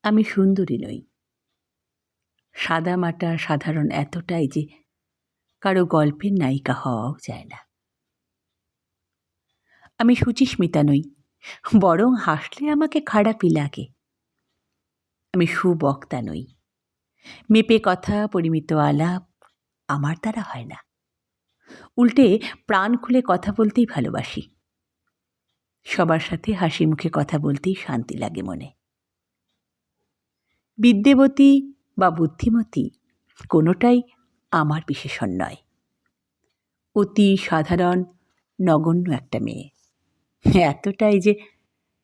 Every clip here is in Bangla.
আমি সুন্দরী নই, সাদামাটা সাধারণ এতটাই যে কারো গল্পের নায়িকা হওয়াও যায় না। আমি শুচিস্মিতা নই, বরং হাসলে আমাকে খারাপই লাগে। আমি সুবক্তা নই, মেপে কথা পরিমিত আলাপ আমার দ্বারা হয় না। উল্টে প্রাণ খুলে কথা বলতেই ভালোবাসি, সবার সাথে হাসি মুখে কথা বলতেই শান্তি লাগে মনে। বিদ্যেবতী বা বুদ্ধিমতী কোনোটাই আমার বিশেষণ নয়, অতি সাধারণ নগণ্য একটা মেয়ে, এতটাই যে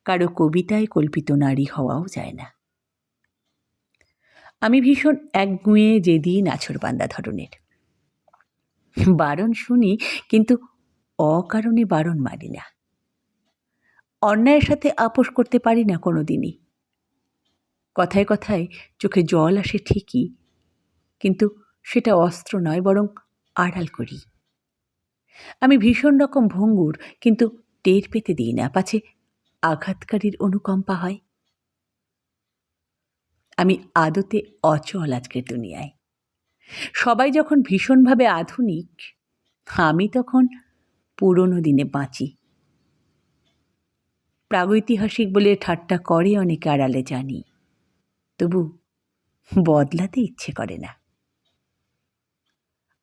কারো কবিতায় কল্পিত নারী হওয়াও যায় না। আমি ভীষণ একগুঁয়ে জেদি নাছোড়বান্দা ধরনের, বারণ শুনি কিন্তু অকারণে বারণ মানি না। অন্যায়ের সাথে আপোষ করতে পারি না কোনো দিনই। কথায় কথায় চোখে জল আসে ঠিকই, কিন্তু সেটা অস্ত্র নয়, বরং আড়াল করি। আমি ভীষণ রকম ভঙ্গুর, কিন্তু টের পেতে দিই না, পাছে আঘাতকারীর অনুকম্পা হয়। আমি আদতে অচল আজকের দুনিয়ায়। সবাই যখন ভীষণভাবে আধুনিক, আমি তখন পুরনো দিনে বাঁচি। প্রাগৈতিহাসিক বলে ঠাট্টা করে অনেকে, আড়ালে জানি, তবু বদলাতে ইচ্ছে করে না।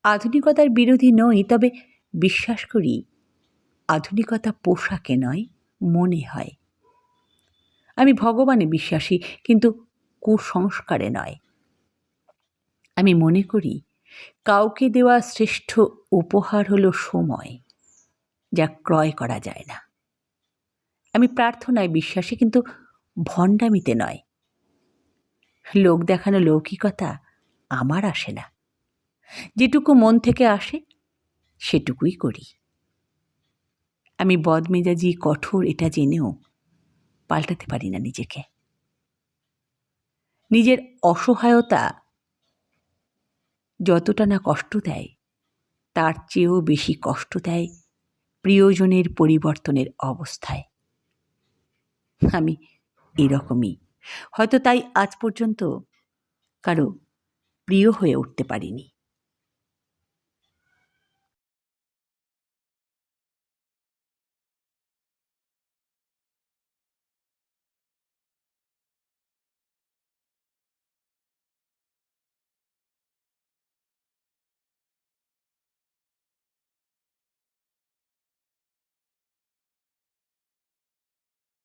আধুনিকতার বিরোধী নই, তবে বিশ্বাস করি আধুনিকতা পোশাকে নয়, মনে হয়। আমি ভগবানে বিশ্বাসী, কিন্তু কুসংস্কারে নয়। আমি মনে করি কাউকে দেওয়া শ্রেষ্ঠ উপহার হলো সময়, যা ক্রয় করা যায় না। আমি প্রার্থনায় বিশ্বাসী, কিন্তু ভণ্ডামিতে নয়। লোক দেখানো লৌকিকতা আমার আসে না। যেটুকু মন থেকে আসে সেটুকুই করি। আমি বদমেজাজি, কঠোর এটা জেনেও পাল্টাতে পারি না নিজেকে। নিজের অসহায়তা যতটা না কষ্ট দেয়, তার চেয়েও বেশি কষ্ট দেয় প্রিয়জনের পরিবর্তনের অবস্থায়। আমি এরকমই, হয়তো তাই আজ পর্যন্ত কারো প্রিয় হয়ে উঠতে পারিনি।